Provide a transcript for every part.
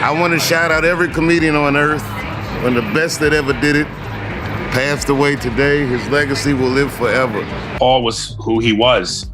I want to shout out every comedian on earth. One of the best that ever did it passed away today. His legacy will live forever. Paul was who he was.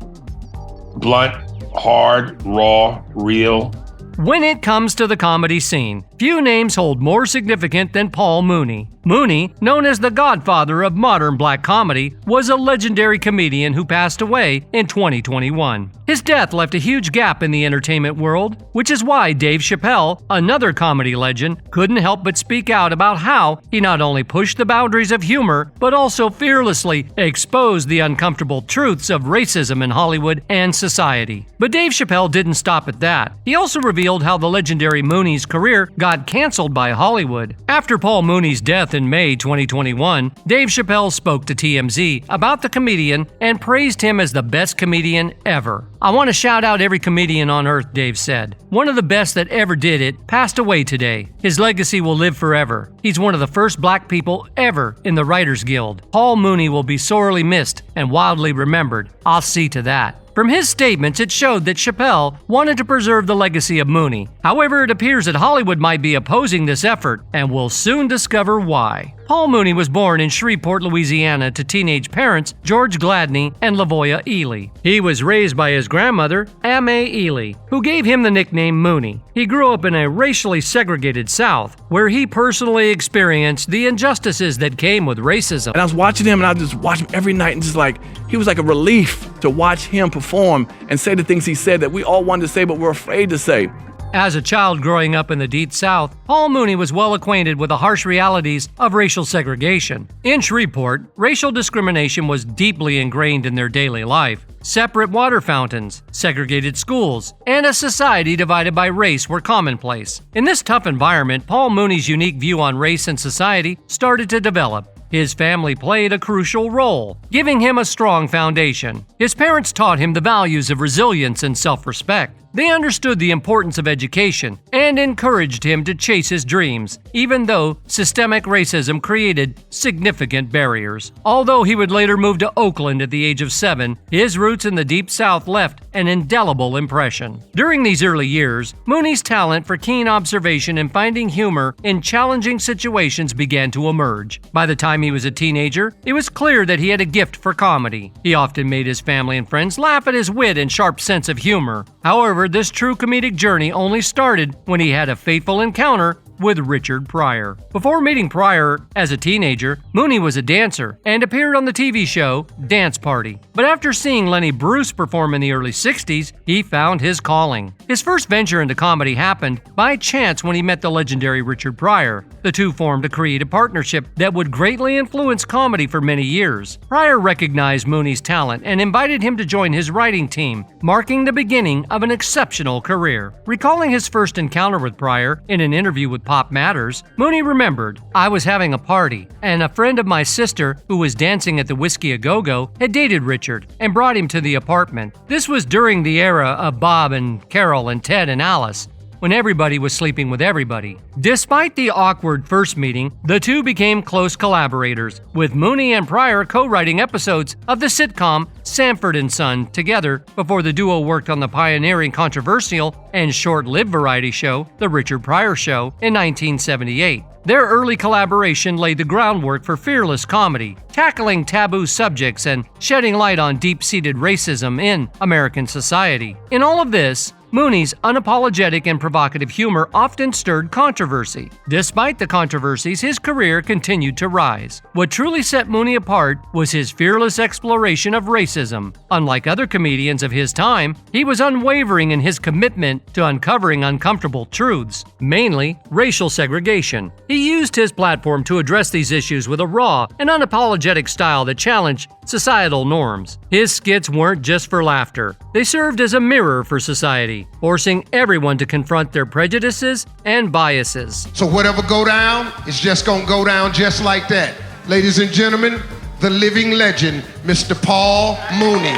Blunt, hard, raw, real. When it comes to the comedy scene, few names hold more significant than Paul Mooney. Mooney, known as the Godfather of modern black comedy, was a legendary comedian who passed away in 2021. His death left a huge gap in the entertainment world, which is why Dave Chappelle, another comedy legend, couldn't help but speak out about how he not only pushed the boundaries of humor, but also fearlessly exposed the uncomfortable truths of racism in Hollywood and society. But Dave Chappelle didn't stop at that. He also revealed how the legendary Mooney's career got canceled by Hollywood. After Paul Mooney's death in May 2021, Dave Chappelle spoke to TMZ about the comedian and praised him as the best comedian ever. "I want to shout out every comedian on earth," Dave said. "One of the best that ever did it passed away today. His legacy will live forever. He's one of the first black people ever in the Writers Guild. Paul Mooney will be sorely missed and wildly remembered. I'll see to that." From his statements, it showed that Chapelle wanted to preserve the legacy of Mooney. However, it appears that Hollywood might be opposing this effort, and we'll soon discover why. Paul Mooney was born in Shreveport, Louisiana, to teenage parents George Gladney and Lavoya Ely. He was raised by his grandmother, Ame Ely, who gave him the nickname Mooney. He grew up in a racially segregated South, where he personally experienced the injustices that came with racism. And I was watching him, and I just watched him every night, and just like, he was like a relief to watch him perform and say the things he said that we all wanted to say, but we're afraid to say. As a child growing up in the Deep South, Paul Mooney was well acquainted with the harsh realities of racial segregation. In Shreveport, racial discrimination was deeply ingrained in their daily life. Separate water fountains, segregated schools, and a society divided by race were commonplace. In this tough environment, Paul Mooney's unique view on race and society started to develop. His family played a crucial role, giving him a strong foundation. His parents taught him the values of resilience and self-respect. They understood the importance of education and encouraged him to chase his dreams, even though systemic racism created significant barriers. Although he would later move to Oakland at the age of 7, his roots in the Deep South left an indelible impression. During these early years, Mooney's talent for keen observation and finding humor in challenging situations began to emerge. By the time he was a teenager, it was clear that he had a gift for comedy. He often made his family and friends laugh at his wit and sharp sense of humor. However, this true comedic journey only started when he had a fateful encounter with Richard Pryor. Before meeting Pryor as a teenager, Mooney was a dancer and appeared on the TV show Dance Party. But after seeing Lenny Bruce perform in the early 60s, he found his calling. His first venture into comedy happened by chance when he met the legendary Richard Pryor. The two formed a creative partnership that would greatly influence comedy for many years. Pryor recognized Mooney's talent and invited him to join his writing team, marking the beginning of an exceptional career. Recalling his first encounter with Pryor in an interview with Pop Matters, Mooney remembered, "I was having a party, and a friend of my sister, who was dancing at the Whiskey A Go-Go, had dated Richard and brought him to the apartment. This was during the era of Bob and Carol and Ted and Alice, when everybody was sleeping with everybody." Despite the awkward first meeting, the two became close collaborators, with Mooney and Pryor co-writing episodes of the sitcom Sanford and Son together before the duo worked on the pioneering, controversial, and short-lived variety show, The Richard Pryor Show, in 1978. Their early collaboration laid the groundwork for fearless comedy, tackling taboo subjects and shedding light on deep-seated racism in American society. In all of this, Mooney's unapologetic and provocative humor often stirred controversy. Despite the controversies, his career continued to rise. What truly set Mooney apart was his fearless exploration of racism. Unlike other comedians of his time, he was unwavering in his commitment to uncovering uncomfortable truths, mainly racial segregation. He used his platform to address these issues with a raw and unapologetic style that challenged societal norms. His skits weren't just for laughter. They served as a mirror for society, forcing everyone to confront their prejudices and biases. So whatever go down, it's just gonna go down just like that. Ladies and gentlemen, the living legend, Mr. Paul Mooney.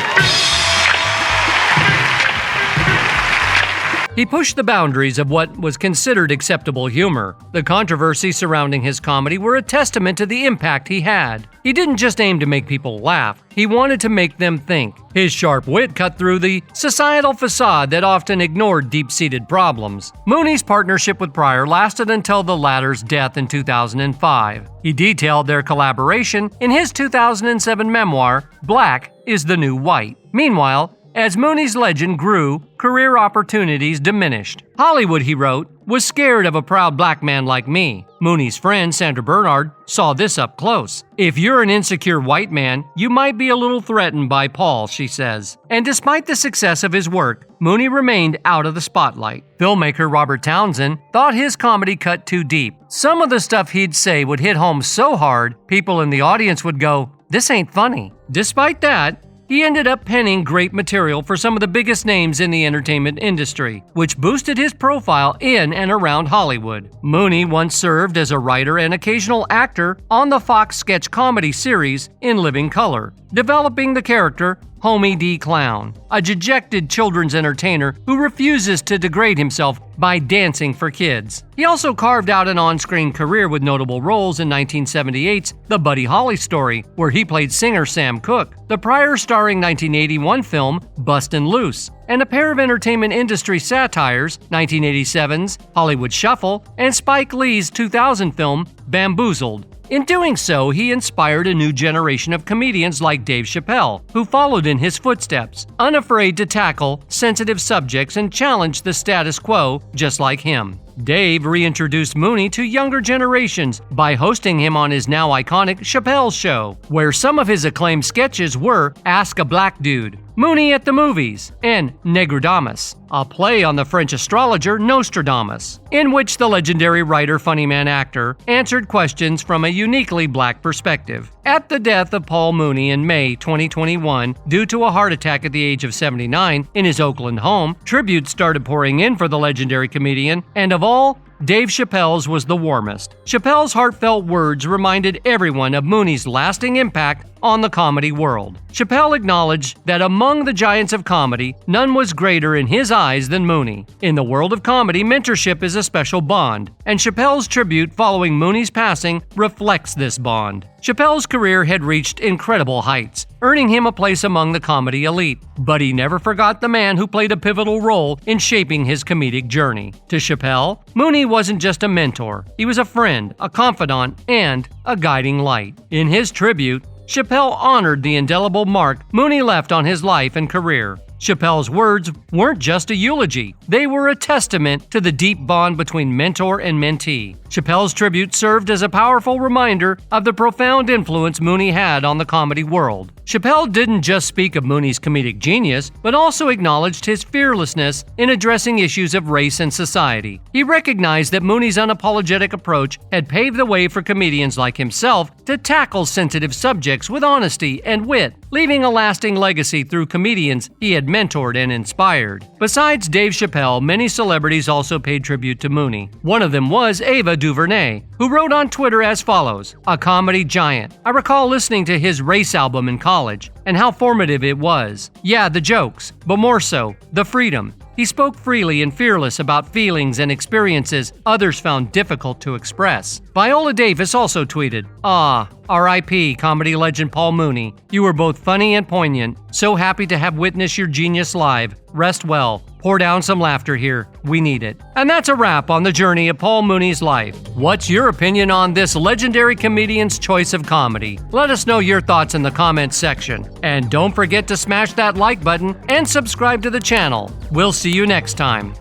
He pushed the boundaries of what was considered acceptable humor. The controversies surrounding his comedy were a testament to the impact he had. He didn't just aim to make people laugh, he wanted to make them think. His sharp wit cut through the societal facade that often ignored deep-seated problems. Mooney's partnership with Pryor lasted until the latter's death in 2005. He detailed their collaboration in his 2007 memoir, Black is the New White. Meanwhile, as Mooney's legend grew, career opportunities diminished. Hollywood, he wrote, was scared of a proud black man like me. Mooney's friend, Sandra Bernard, saw this up close. If you're an insecure white man, you might be a little threatened by Paul, she says. And despite the success of his work, Mooney remained out of the spotlight. Filmmaker Robert Townsend thought his comedy cut too deep. Some of the stuff he'd say would hit home so hard, people in the audience would go, "This ain't funny." Despite that, he ended up penning great material for some of the biggest names in the entertainment industry, which boosted his profile in and around Hollywood. Mooney once served as a writer and occasional actor on the Fox sketch comedy series In Living Color, developing the character Homie D. Clown, a dejected children's entertainer who refuses to degrade himself by dancing for kids. He also carved out an on-screen career with notable roles in 1978's The Buddy Holly Story, where he played singer Sam Cooke, the Pryor starring 1981 film Bustin' Loose, and a pair of entertainment industry satires, 1987's Hollywood Shuffle and Spike Lee's 2000 film Bamboozled. In doing so, he inspired a new generation of comedians like Dave Chappelle, who followed in his footsteps, unafraid to tackle sensitive subjects and challenge the status quo just like him. Dave reintroduced Mooney to younger generations by hosting him on his now iconic Chapelle show, where some of his acclaimed sketches were Ask a Black Dude, Mooney at the Movies, and Negrodamus, a play on the French astrologer Nostradamus, in which the legendary writer, funnyman actor answered questions from a uniquely black perspective. At the death of Paul Mooney in May 2021, due to a heart attack at the age of 79 in his Oakland home, tributes started pouring in for the legendary comedian, and of all, Dave Chappelle's was the warmest. Chappelle's heartfelt words reminded everyone of Mooney's lasting impact on the comedy world. Chapelle acknowledged that among the giants of comedy, none was greater in his eyes than Mooney. In the world of comedy, mentorship is a special bond, and Chappelle's tribute following Mooney's passing reflects this bond. Chappelle's career had reached incredible heights, earning him a place among the comedy elite, but he never forgot the man who played a pivotal role in shaping his comedic journey. To Chapelle, Mooney wasn't just a mentor, he was a friend, a confidant, and a guiding light. In his tribute, Chapelle honored the indelible mark Mooney left on his life and career. Chappelle's words weren't just a eulogy, they were a testament to the deep bond between mentor and mentee. Chappelle's tribute served as a powerful reminder of the profound influence Mooney had on the comedy world. Chapelle didn't just speak of Mooney's comedic genius, but also acknowledged his fearlessness in addressing issues of race and society. He recognized that Mooney's unapologetic approach had paved the way for comedians like himself to tackle sensitive subjects with honesty and wit, leaving a lasting legacy through comedians he had mentored and inspired. Besides Dave Chappelle, many celebrities also paid tribute to Mooney. One of them was Ava DuVernay, who wrote on Twitter as follows, "A comedy giant. I recall listening to his Race album in college, and how formative it was. Yeah, the jokes, but more so, the freedom. He spoke freely and fearless about feelings and experiences others found difficult to express." Viola Davis also tweeted, R.I.P. comedy legend Paul Mooney. You were both funny and poignant. So happy to have witnessed your genius live. Rest well. Pour down some laughter here. We need it. And that's a wrap on the journey of Paul Mooney's life. What's your opinion on this legendary comedian's choice of comedy? Let us know your thoughts in the comments section. And don't forget to smash that like button and subscribe to the channel. We'll see you next time.